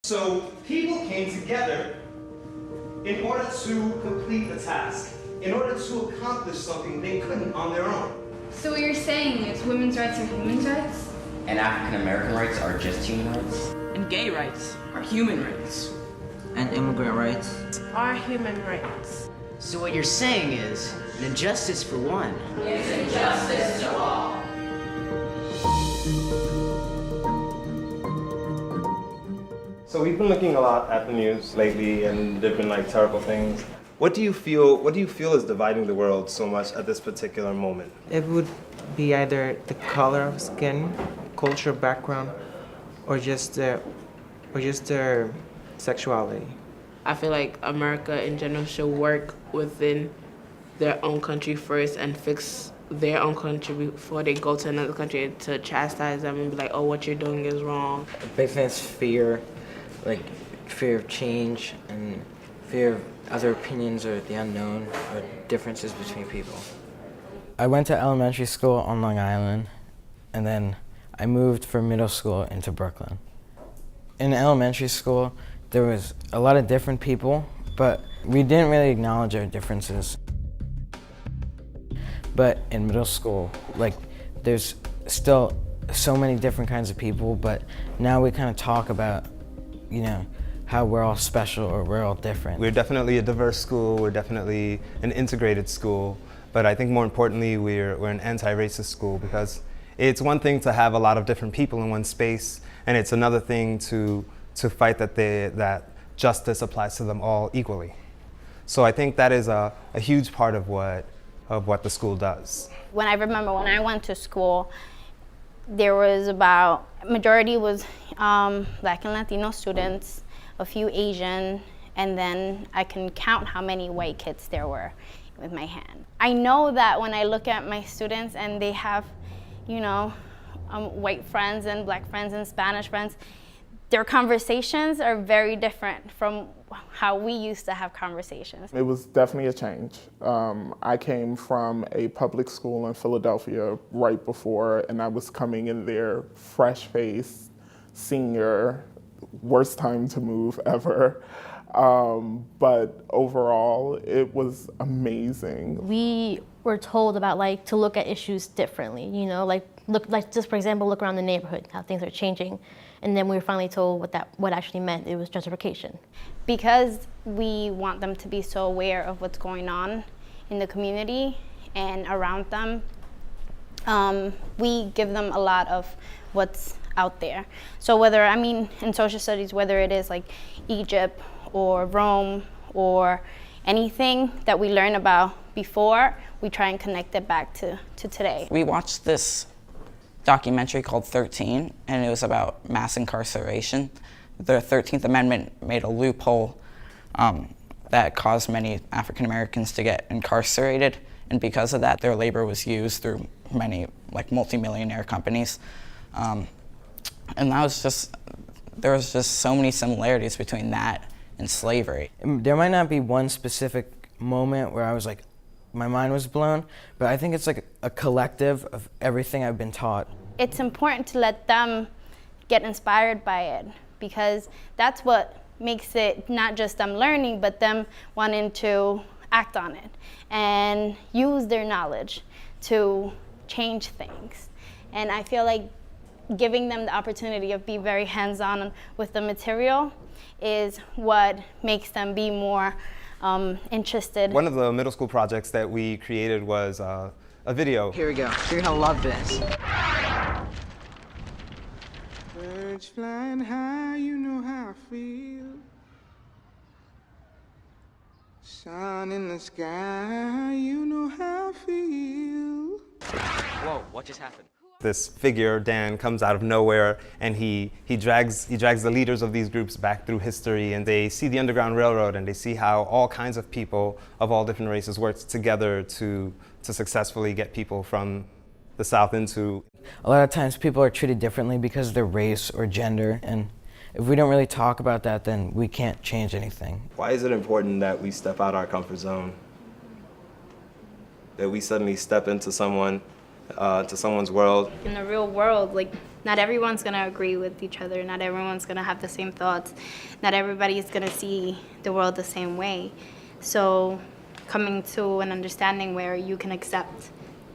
So people came together in order to complete the task, in order to accomplish something they couldn't on their own. So what you're saying is women's rights are human rights? And African American rights are just human rights? And gay rights are human rights. And immigrant rights are human rights. So what you're saying is, an injustice for one is injustice to all. So we've been looking a lot at the news lately, and there've been like terrible things. What do you feel is dividing the world so much at this particular moment? It would be either the color of skin, cultural background, or just their sexuality. I feel like America in general should work within their own country first and fix their own country before they go to another country to chastise them and be like, oh, what you're doing is wrong. A big thing is fear, like fear of change and fear of other opinions or the unknown or differences between people. I went to elementary school on Long Island, and then I moved for middle school into Brooklyn. In elementary school, there was a lot of different people, but we didn't really acknowledge our differences. But in middle school, like, there's still so many different kinds of people, but now we kind of talk about, you know, how we're all special or we're all different. We're definitely a diverse school, we're definitely an integrated school, but I think more importantly, we're an anti-racist school, because it's one thing to have a lot of different people in one space, and it's another thing to fight that justice applies to them all equally. So I think that is a huge part of what the school does. When I remember when I went to school, there was majority was Black and Latino students, a few Asian, and then I can count how many white kids there were with my hand. I know that when I look at my students and they have, you know, white friends and Black friends and Spanish friends, their conversations are very different from how we used to have conversations. It was definitely a change. I came from a public school in Philadelphia right before, and I was coming in there fresh-faced, senior, worst time to move ever. But overall, it was amazing. We were told about to look at issues differently, you know, just for example, look around the neighborhood, how things are changing. And then we were finally told what actually meant. It was gentrification. Because we want them to be so aware of what's going on in the community and around them, we give them a lot of what's out there. So in social studies, whether it is like Egypt or Rome or anything that we learn about before, we try and connect it back to today. We watched this documentary called 13, and it was about mass incarceration. The 13th Amendment made a loophole that caused many African Americans to get incarcerated, and because of that, their labor was used through many multi-millionaire companies. And there was just so many similarities between that and slavery. There might not be one specific moment where I was like, my mind was blown, but I think it's like a collective of everything I've been taught. It's important to let them get inspired by it, because that's what makes it not just them learning, but them wanting to act on it and use their knowledge to change things. And I feel like giving them the opportunity of be very hands-on with the material is what makes them be more interested. One of the middle school projects that we created was a video. Here we go. You're gonna love this. Birds flying high, you know how I feel. Sun in the sky, you know how I feel. Whoa, what just happened? This figure, Dan, comes out of nowhere, and he drags the leaders of these groups back through history, and they see the Underground Railroad, and they see how all kinds of people of all different races worked together to successfully get people from the South into. A lot of times people are treated differently because of their race or gender, and if we don't really talk about that, then we can't change anything. Why is it important that we step out our comfort zone? That we suddenly step into someone's world? In the real world, Not everyone's gonna agree with each other. Not everyone's gonna have the same thoughts. Not everybody's gonna see the world the same way. So coming to an understanding where you can accept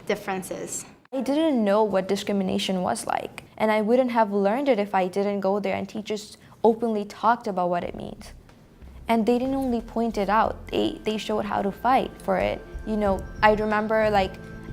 differences. I didn't know what discrimination was like, and I wouldn't have learned it if I didn't go there and teachers openly talked about what it means. And they didn't only point it out, they showed how to fight for it. You know, I remember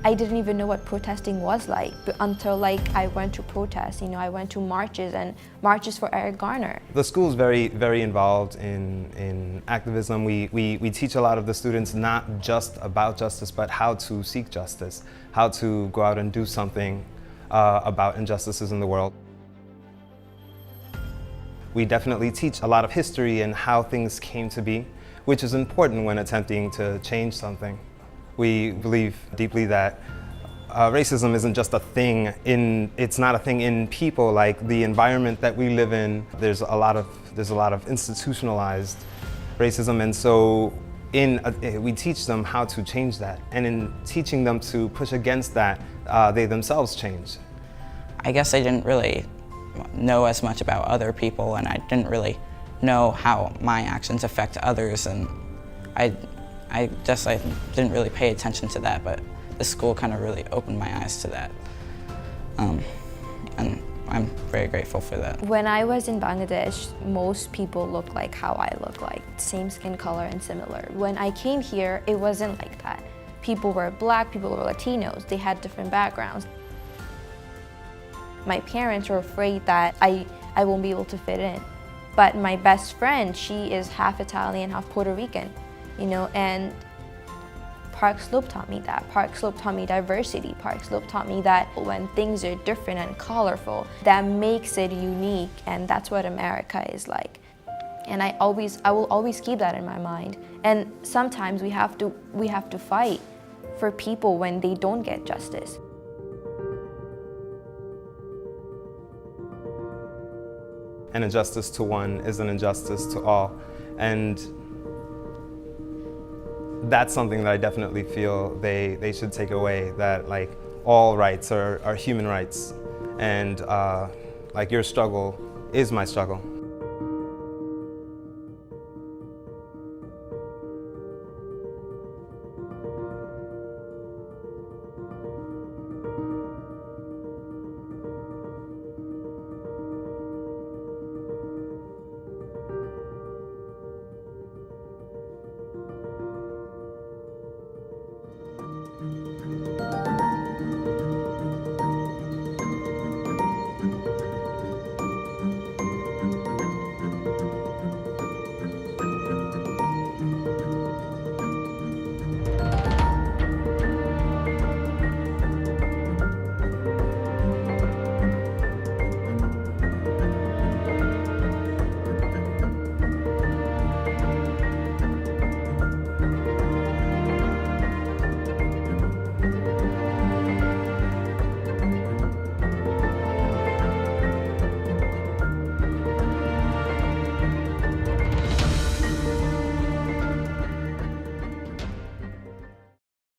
I didn't even know what protesting was like until I went to protest. You know, I went to marches and marches for Eric Garner. The school is very, very involved in activism. We teach a lot of the students not just about justice, but how to seek justice, how to go out and do something about injustices in the world. We definitely teach a lot of history and how things came to be, which is important when attempting to change something. We believe deeply that racism isn't just a thing it's not a thing in people, like the environment that we live in. There's a lot of institutionalized racism, and so we teach them how to change that. And in teaching them to push against that, they themselves change. I guess I didn't really know as much about other people, and I didn't really know how my actions affect others, and I didn't really pay attention to that, but the school kind of really opened my eyes to that. And I'm very grateful for that. When I was in Bangladesh, most people look like how I look like, same skin color and similar. When I came here, it wasn't like that. People were black, people were Latinos, they had different backgrounds. My parents were afraid that I won't be able to fit in. But my best friend, she is half Italian, half Puerto Rican. You know, and Park Slope taught me that. Park Slope taught me diversity. Park Slope taught me that when things are different and colorful, that makes it unique, and that's what America is like. And I will always keep that in my mind. And sometimes we have to fight for people when they don't get justice. An injustice to one is an injustice to all, and that's something that I definitely feel they should take away, that all rights are human rights, and your struggle is my struggle.